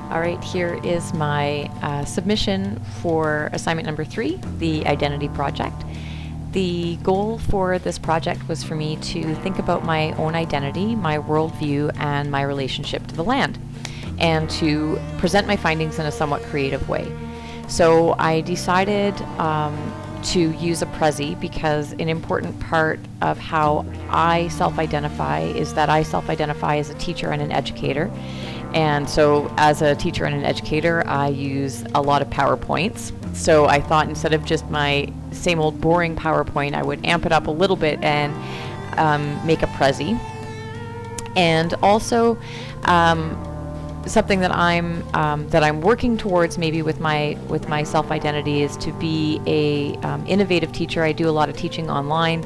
All right, here is my submission for assignment number 3, the Identity Project. The goal for this project was for me to think about my own identity, my worldview, and my relationship to the land, and to present my findings in a somewhat creative way. So I decided to use a Prezi because an important part of how I self-identify is that I self-identify as a teacher and an educator. And so as a teacher and an educator, I use a lot of PowerPoints. So I thought instead of just my same old boring PowerPoint, I would amp it up a little bit and make a Prezi. And also something that I'm working towards maybe with my self-identity is to be a innovative teacher. I do a lot of teaching online,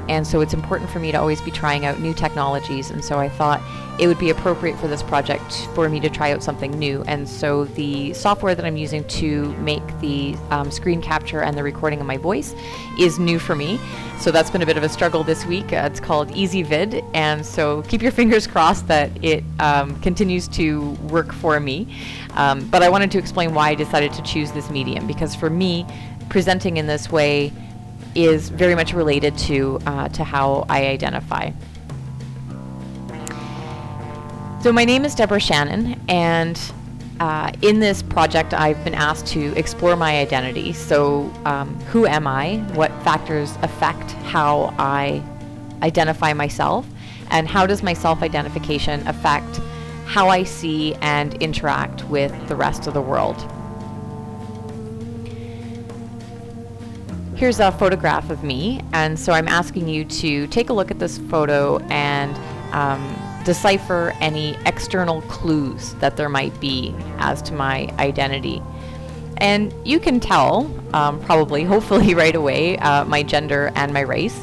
and so it's important for me to always be trying out new technologies, and so I thought it would be appropriate for this project for me to try out something new. And so the software that I'm using to make the screen capture and the recording of my voice is new for me. So that's been a bit of a struggle this week. It's called EasyVid, and so keep your fingers crossed that it continues to work for me. But I wanted to explain why I decided to choose this medium, because for me, presenting in this way is very much related to how I identify. So my name is Deborah Shannon, and in this project I've been asked to explore my identity. So who am I? What factors affect how I identify myself? And how does my self-identification affect how I see and interact with the rest of the world? Here's a photograph of me, and so I'm asking you to take a look at this photo and decipher any external clues that there might be as to my identity. And you can tell, probably, hopefully right away, my gender and my race.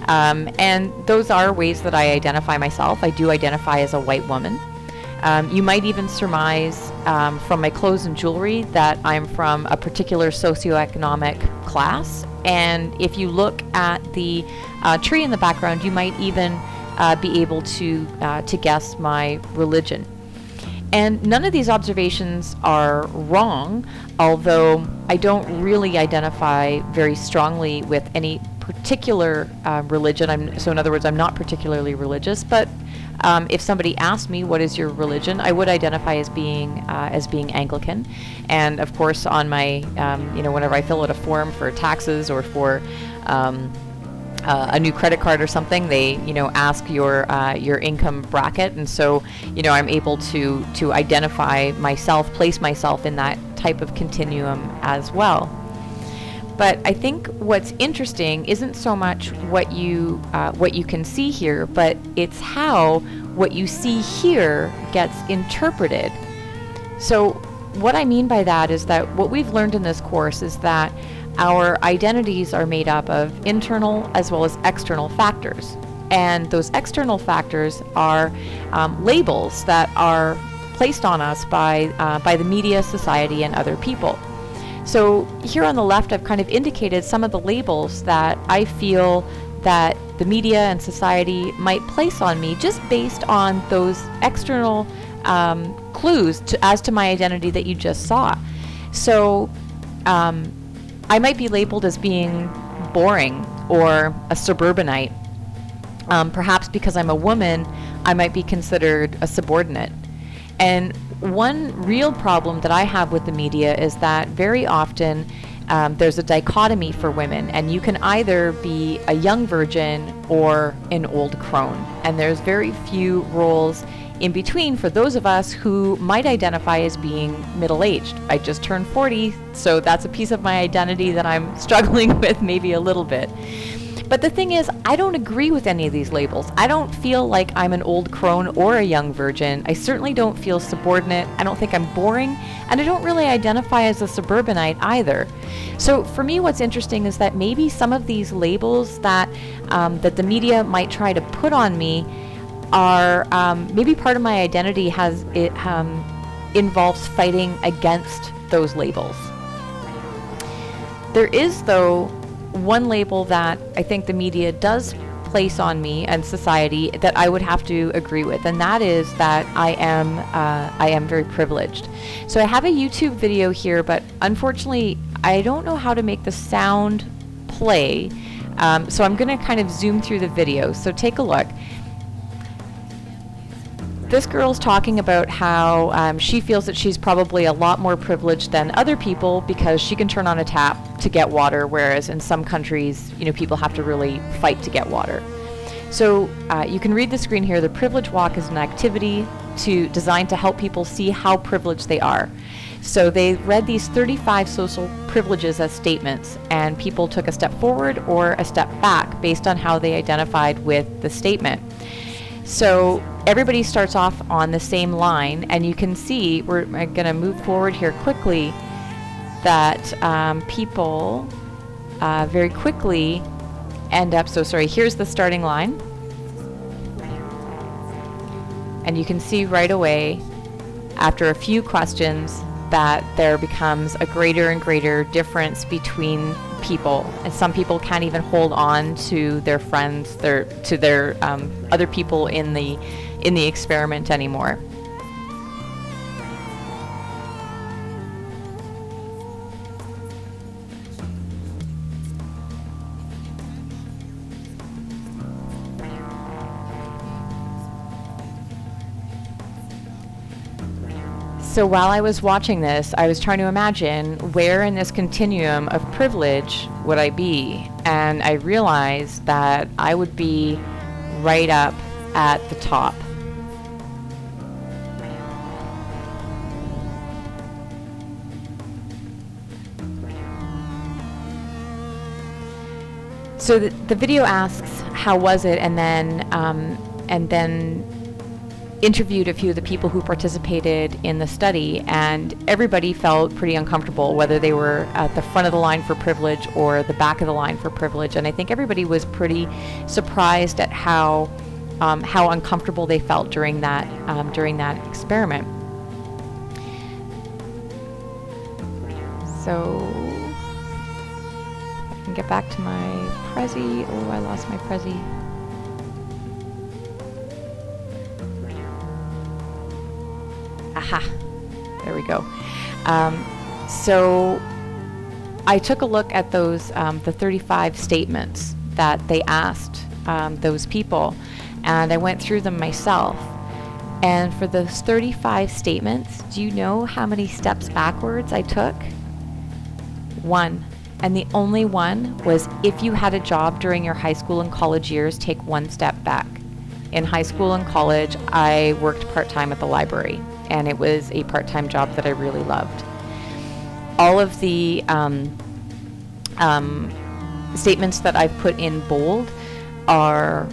And those are ways that I identify myself. I do identify as a white woman. You might even surmise from my clothes and jewelry that I'm from a particular socioeconomic class. And if you look at the tree in the background, you might even be able to guess my religion. And none of these observations are wrong, although I don't really identify very strongly with any particular religion. So in other words, I'm not particularly religious, but if somebody asked me, what is your religion, I would identify as being Anglican. And of course, on my, whenever I fill out a form for taxes or for a new credit card or something, they ask your income bracket, and so I'm able to identify myself, place myself in that type of continuum as well. But I think what's interesting isn't so much what you can see here, but it's how what you see here gets interpreted. So what I mean by that is that what we've learned in this course is that our identities are made up of internal as well as external factors. And those external factors are labels that are placed on us by the media, society, and other people. So here on the left, I've kind of indicated some of the labels that I feel that the media and society might place on me just based on those external clues as to my identity that you just saw. So I might be labeled as being boring or a suburbanite. Perhaps because I'm a woman, I might be considered a subordinate. And one real problem that I have with the media is that very often there's a dichotomy for women, and you can either be a young virgin or an old crone. And there's very few roles in between for those of us who might identify as being middle-aged. I just turned 40, so that's a piece of my identity that I'm struggling with maybe a little bit. But the thing is, I don't agree with any of these labels. I don't feel like I'm an old crone or a young virgin. I certainly don't feel subordinate. I don't think I'm boring, and I don't really identify as a suburbanite either. So for me, what's interesting is that maybe some of these labels that the media might try to put on me are maybe part of my identity involves fighting against those labels. There is, though, one label that I think the media does place on me and society that I would have to agree with, and that is that I am very privileged. So I have a YouTube video here, but unfortunately I don't know how to make the sound play. So I'm going to kind of zoom through the video. So take a look. This girl's talking about how she feels that she's probably a lot more privileged than other people because she can turn on a tap to get water, whereas in some countries, people have to really fight to get water. So you can read the screen here. The Privilege Walk is an activity designed to help people see how privileged they are. So they read these 35 social privileges as statements, and people took a step forward or a step back based on how they identified with the statement. So everybody starts off on the same line, and you can see, we're going to move forward here quickly, that people very quickly end up, here's the starting line. And you can see right away, after a few questions, that there becomes a greater and greater difference between people, and some people can't even hold on to their friends, to their other people in the experiment anymore. So while I was watching this, I was trying to imagine where in this continuum of privilege would I be, and I realized that I would be right up at the top. So the video asks, how was it, and then interviewed a few of the people who participated in the study, and everybody felt pretty uncomfortable, whether they were at the front of the line for privilege or the back of the line for privilege. And I think everybody was pretty surprised at how uncomfortable they felt during that experiment. So I can get back to my Prezi. Oh, I lost my Prezi. Aha, there we go. So I took a look at those, the 35 statements that they asked those people, and I went through them myself. And for those 35 statements, do you know how many steps backwards I took? One. And the only one was, if you had a job during your high school and college years, take one step back. In high school and college, I worked part-time at the library, and it was a part-time job that I really loved. All of the statements that I've put in bold are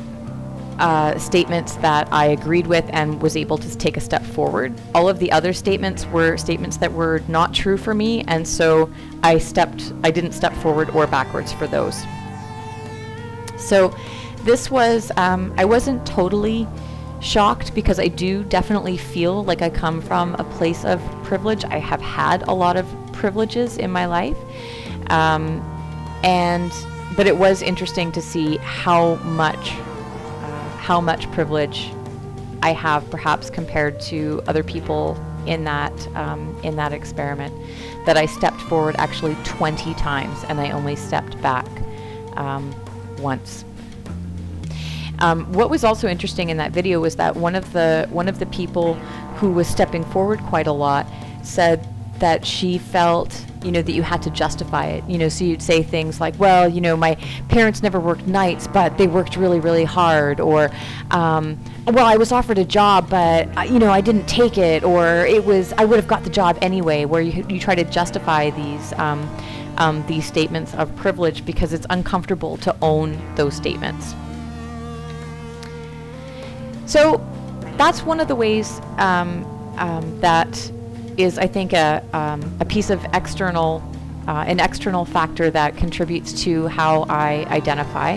statements that I agreed with and was able to take a step forward. All of the other statements were statements that were not true for me, and so I didn't step forward or backwards for those. So this was, I wasn't totally shocked, because I do definitely feel like I come from a place of privilege. I have had a lot of privileges in my life, but it was interesting to see how much privilege I have, perhaps compared to other people in that experiment. That I stepped forward actually 20 times, and I only stepped back once. What was also interesting in that video was that one of the people who was stepping forward quite a lot said that she felt, that you had to justify it. So you'd say things like, well, my parents never worked nights, but they worked really, really hard, or, well, I was offered a job, but I didn't take it, or I would have got the job anyway, where you try to justify these statements of privilege because it's uncomfortable to own those statements. So that's one of the ways that is, I think, a piece of an external factor that contributes to how I identify.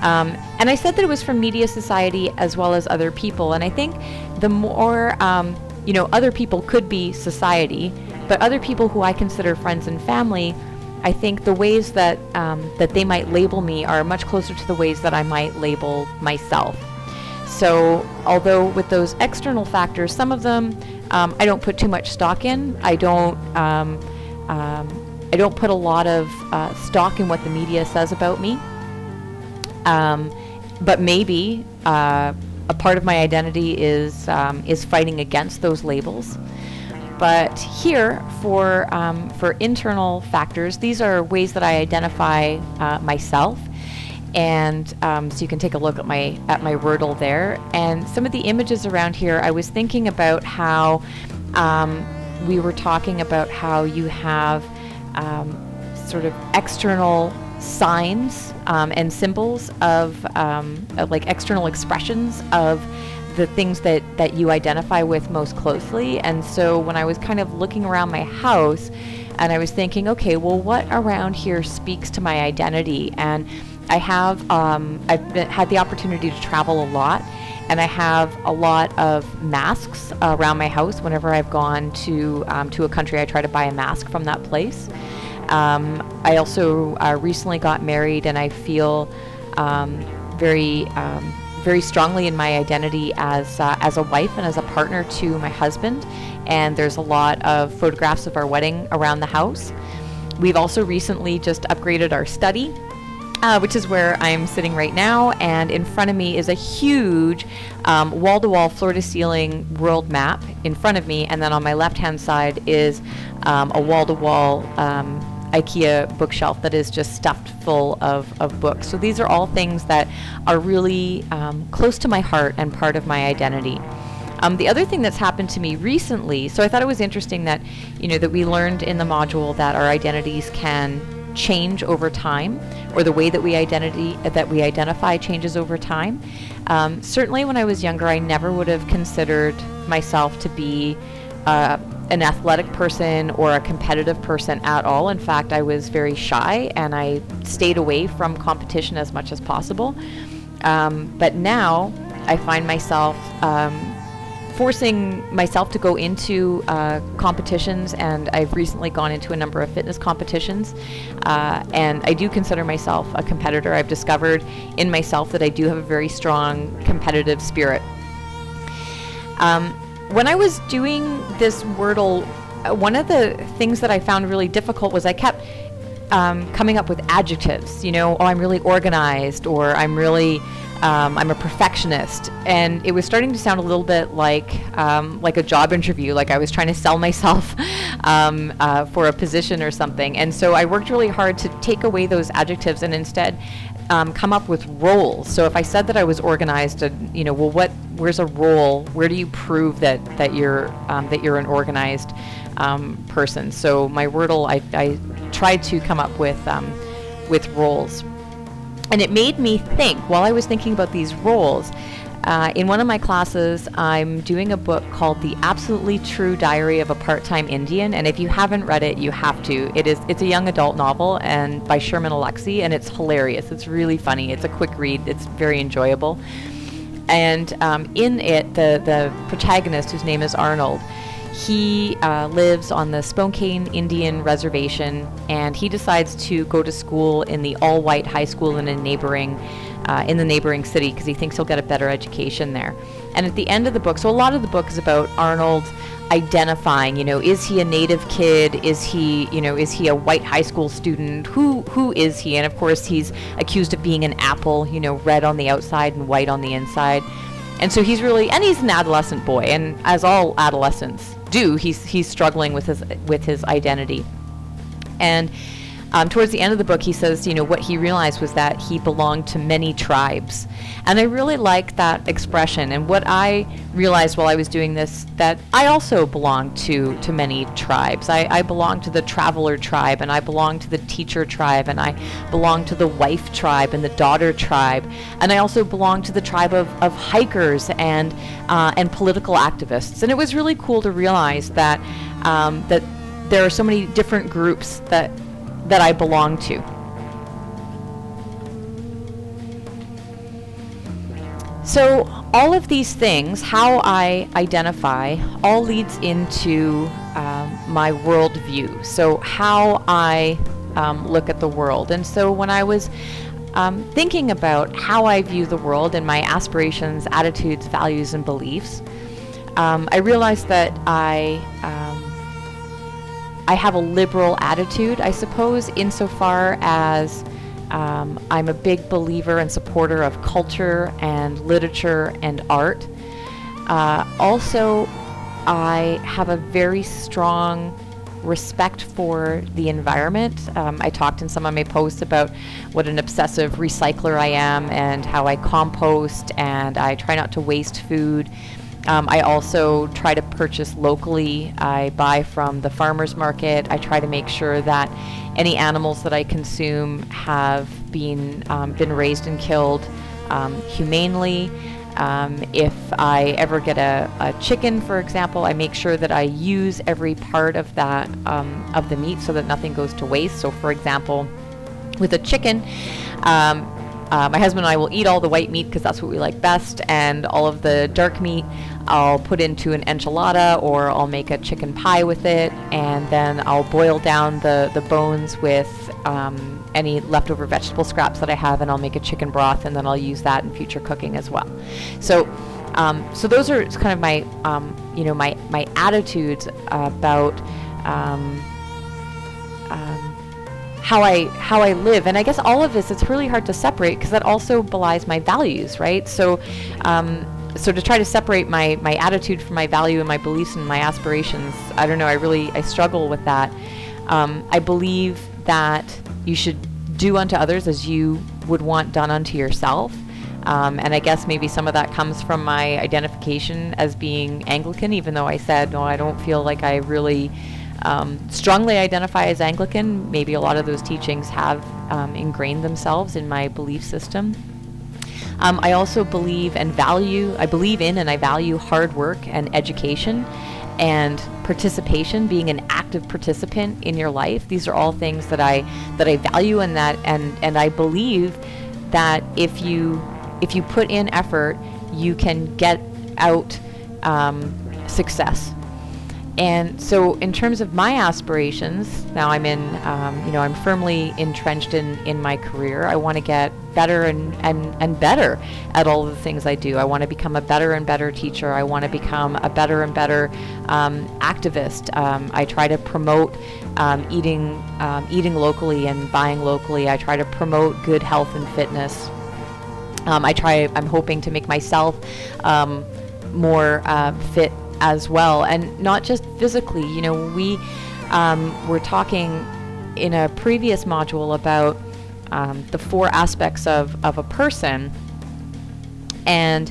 And I said that it was from media society as well as other people. And I think the more, other people could be society, but other people who I consider friends and family I think the ways that that they might label me are much closer to the ways that I might label myself. So although with those external factors, some of them I don't put too much stock in. I don't put a lot of stock in what the media says about me. But maybe a part of my identity is fighting against those labels. But here, for internal factors, these are ways that I identify myself. And so you can take a look at my Wordle there. And some of the images around here, I was thinking about how we were talking about how you have sort of external signs and symbols of like external expressions of the things that you identify with most closely. And so when I was kind of looking around my house and I was thinking, okay, well, what around here speaks to my identity? And I have had the opportunity to travel a lot, and I have a lot of masks around my house. Whenever I've gone to a country, I try to buy a mask from that place. I also recently got married, and I feel very strongly in my identity as a wife and as a partner to my husband. And there's a lot of photographs of our wedding around the house. We've also recently just upgraded our study, which is where I'm sitting right now. And in front of me is a huge wall-to-wall, floor-to-ceiling world map in front of me. And then on my left-hand side is a wall-to-wall IKEA bookshelf that is just stuffed full of books. So these are all things that are really close to my heart and part of my identity. The other thing that's happened to me recently, so I thought it was interesting that, that we learned in the module that our identities can change over time, or the way that we identify changes over time. Certainly when I was younger, I never would have considered myself to be an athletic person or a competitive person at all. In fact, I was very shy and I stayed away from competition as much as possible. But now I find myself forcing myself to go into competitions, and I've recently gone into a number of fitness competitions, and I do consider myself a competitor. I've discovered in myself that I do have a very strong competitive spirit. When I was doing this Wordle, one of the things that I found really difficult was I kept coming up with adjectives, oh, I'm really organized, or I'm a perfectionist. And it was starting to sound a little bit like a job interview, like I was trying to sell myself for a position or something. And so I worked really hard to take away those adjectives and instead come up with roles. So if I said that I was organized, well, where's a role? Where do you prove that you're an organized person? So my Wordle, I tried to come up with roles. And it made me think, while I was thinking about these roles, in one of my classes, I'm doing a book called The Absolutely True Diary of a Part-Time Indian. And if you haven't read it, you have to. It's a young adult novel and by Sherman Alexie, and it's hilarious. It's really funny. It's a quick read. It's very enjoyable. And in it, the protagonist, whose name is Arnold, he lives on the Spokane Indian Reservation, and he decides to go to school in the all-white high school in the neighboring city because he thinks he'll get a better education there. And at the end of the book, so a lot of the book is about Arnold identifying, is he a native kid? Is he a white high school student? Who is he? And of course, he's accused of being an apple, red on the outside and white on the inside. And so he's an adolescent boy, and as all adolescents do, he's struggling with his identity. And towards the end of the book, he says, what he realized was that he belonged to many tribes. And I really like that expression. And what I realized while I was doing this, that I also belong to many tribes. I belong to the traveler tribe, and I belong to the teacher tribe, and I belong to the wife tribe and the daughter tribe. And I also belong to the tribe of hikers and political activists. And it was really cool to realize that that there are so many different groups that I belong to. So all of these things, how I identify, all leads into my worldview. So how I look at the world. And so when I was thinking about how I view the world and my aspirations, attitudes, values, and beliefs, I realized that I have a liberal attitude, I suppose, insofar as I'm a big believer and supporter of culture and literature and art. Also, I have a very strong respect for the environment. I talked in some of my posts about what an obsessive recycler I am and how I compost, and I try not to waste food. I also try to purchase locally. I buy from the farmers market. I try to make sure that any animals that I consume have been raised and killed humanely. If I ever get a chicken, for example, I make sure that I use every part of that of the meat so that nothing goes to waste. So, for example, with a chicken, my husband and I will eat all the white meat because that's what we like best, and all of the dark meat I'll put into an enchilada, or I'll make a chicken pie with it, and then I'll boil down the bones with any leftover vegetable scraps that I have, and I'll make a chicken broth, and then I'll use that in future cooking as well. So those are kind of my my attitudes about how I live. And I guess all of this, it's really hard to separate because that also belies my values, right? So to try to separate my attitude from my value and my beliefs and my aspirations, I don't know, I struggle with that. I believe that you should do unto others as you would want done unto yourself. And I guess maybe some of that comes from my identification as being Anglican, even though I said, no, I don't feel like I really strongly identify as Anglican. Maybe a lot of those teachings have ingrained themselves in my belief system. I also believe in and I value hard work and education and participation, being an active participant in your life. These are all things that I value, and I believe that if you put in effort, you can get out success. And so in terms of my aspirations, now I'm I'm firmly entrenched in my career. I want to get better and better at all of the things I do. I want to become a better and better teacher. I want to become a better and better activist. I try to promote eating locally and buying locally. I try to promote good health and fitness. I'm hoping to make myself more fit as well, and not just physically. We were talking in a previous module about the 4 aspects of a person, and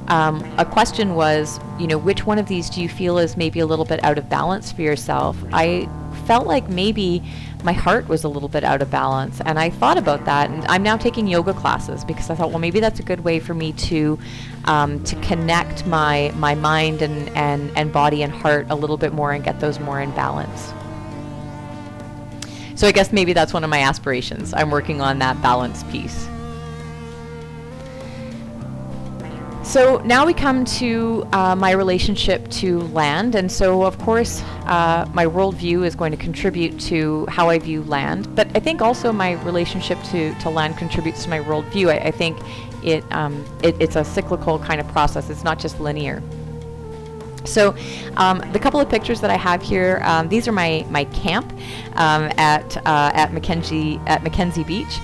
a question was, which one of these do you feel is maybe a little bit out of balance for yourself? I felt like maybe my heart was a little bit out of balance, and I thought about that, and I'm now taking yoga classes because I thought, well, maybe that's a good way for me to connect my mind and body and heart a little bit more and get those more in balance. So I guess maybe that's one of my aspirations. I'm working on that balance piece. So now we come to my relationship to land, and so of course my worldview is going to contribute to how I view land, but I think also my relationship to land contributes to my worldview. I think it's a cyclical kind of process. It's not just linear. So the couple of pictures that I have here, these are my camp at Mackenzie Beach.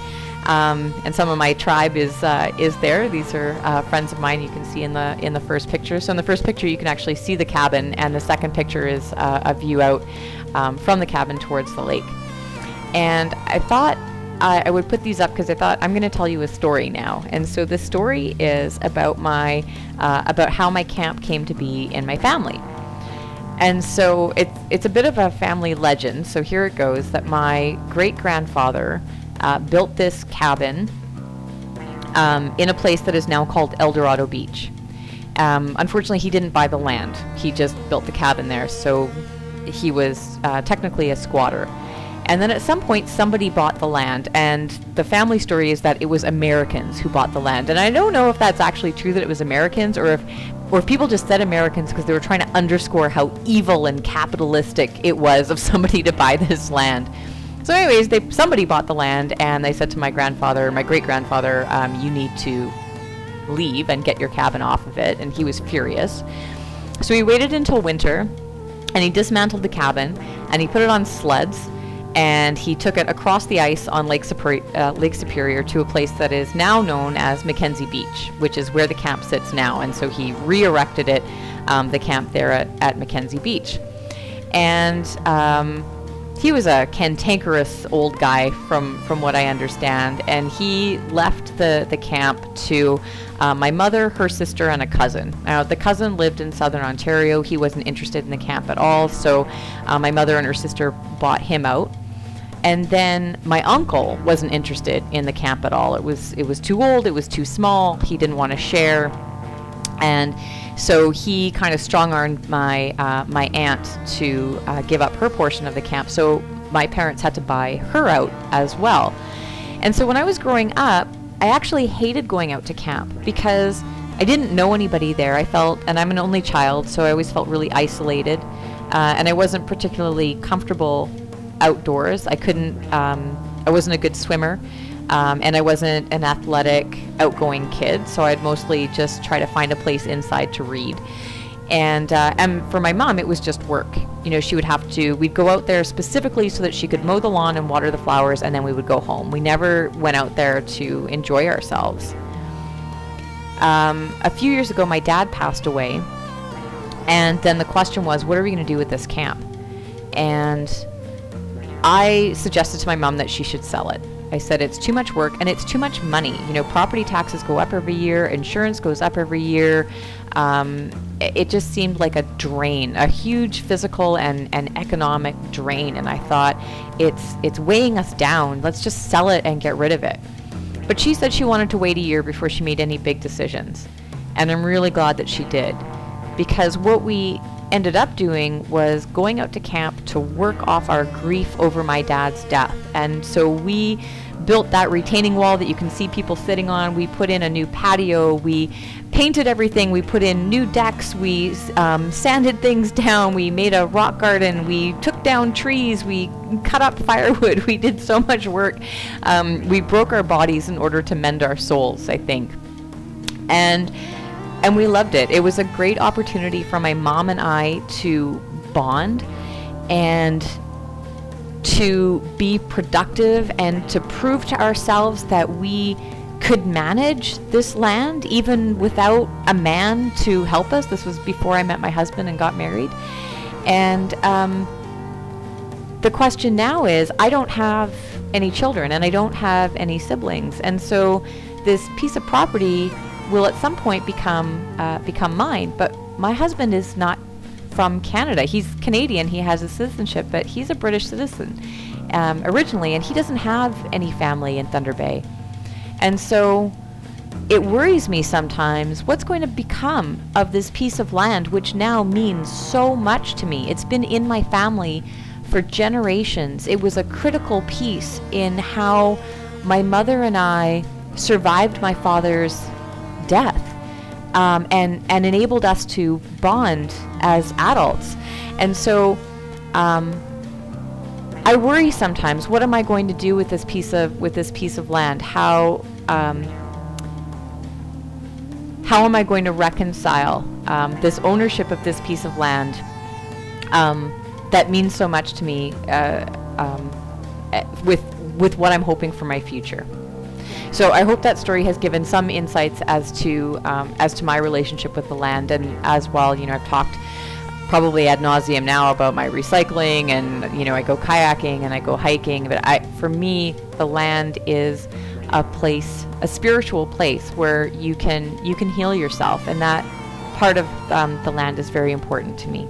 And some of my tribe is there. These are friends of mine. You can see in the first picture. So in the first picture, you can actually see the cabin, and the second picture is a view out from the cabin towards the lake. And I thought I would put these up because I thought I'm going to tell you a story now. And so the story is about about how my camp came to be in my family. And so it's a bit of a family legend. So here it goes, that my great-grandfather built this cabin in a place that is now called El Dorado Beach. Unfortunately, he didn't buy the land. He just built the cabin there, so he was technically a squatter. And then at some point, somebody bought the land, and the family story is that it was Americans who bought the land. And I don't know if that's actually true that it was Americans, or if people just said Americans because they were trying to underscore how evil and capitalistic it was of somebody to buy this land. So anyways, somebody bought the land, and they said to my great-grandfather, you need to leave and get your cabin off of it, and he was furious. So he waited until winter, and he dismantled the cabin, and he put it on sleds, and he took it across the ice on Lake Superior to a place that is now known as Mackenzie Beach, which is where the camp sits now. And so he re-erected it, the camp there at Mackenzie Beach. And he was a cantankerous old guy from what I understand, and he left the camp to my mother, her sister, and a cousin. Now, the cousin lived in southern Ontario. He wasn't interested in the camp at all, so my mother and her sister bought him out. And then my uncle wasn't interested in the camp at all. It was too old, it was too small, he didn't want to share. And so he kind of strong-armed my aunt to give up her portion of the camp. So my parents had to buy her out as well. And so when I was growing up, I actually hated going out to camp because I didn't know anybody there. And I'm an only child, so I always felt really isolated. And I wasn't particularly comfortable outdoors. I wasn't a good swimmer. And I wasn't an athletic, outgoing kid, so I'd mostly just try to find a place inside to read. And for my mom, it was just work. We'd go out there specifically so that she could mow the lawn and water the flowers, and then we would go home. We never went out there to enjoy ourselves. A few years ago, my dad passed away, and then the question was, what are we going to do with this camp? And I suggested to my mom that she should sell it. I said it's too much work and it's too much money. Property taxes go up every year, insurance goes up every year. It just seemed like a drain, a huge physical and economic drain. And I thought, it's weighing us down. Let's just sell it and get rid of it. But she said she wanted to wait a year before she made any big decisions. And I'm really glad that she did, because what we ended up doing was going out to camp to work off our grief over my dad's death. And so we built that retaining wall that you can see people sitting on. We put in a new patio. We painted everything. We put in new decks. We sanded things down. We made a rock garden. We took down trees. We cut up firewood. We did so much work. We broke our bodies in order to mend our souls, I think. And we loved it. It was a great opportunity for my mom and I to bond and to be productive and to prove to ourselves that we could manage this land even without a man to help us. This was before I met my husband and got married. And the question now is, I don't have any children and I don't have any siblings. And so this piece of property will at some point become mine. But my husband is not from Canada. He's Canadian. He has a citizenship, but he's a British citizen originally, and he doesn't have any family in Thunder Bay. And so it worries me sometimes what's going to become of this piece of land, which now means so much to me. It's been in my family for generations. It was a critical piece in how my mother and I survived my father's death, and enabled us to bond as adults. And so I worry sometimes, what am I going to do with this piece of land? How am I going to reconcile this ownership of this piece of land that means so much to me with what I'm hoping for my future? So I hope that story has given some insights as to my relationship with the land, and as well, I've talked probably ad nauseum now about my recycling, and I go kayaking and I go hiking, but for me, the land is a place, a spiritual place where you can heal yourself, and that part of the land is very important to me.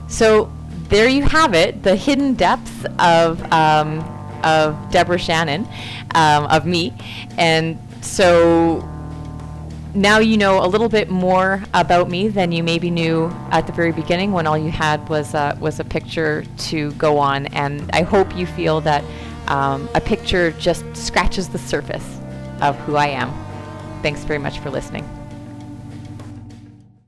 So there you have it, the hidden depths of Deborah Shannon, of me. And so now you know a little bit more about me than you maybe knew at the very beginning, when all you had was a picture to go on. And I hope you feel that a picture just scratches the surface of who I am. Thanks very much for listening.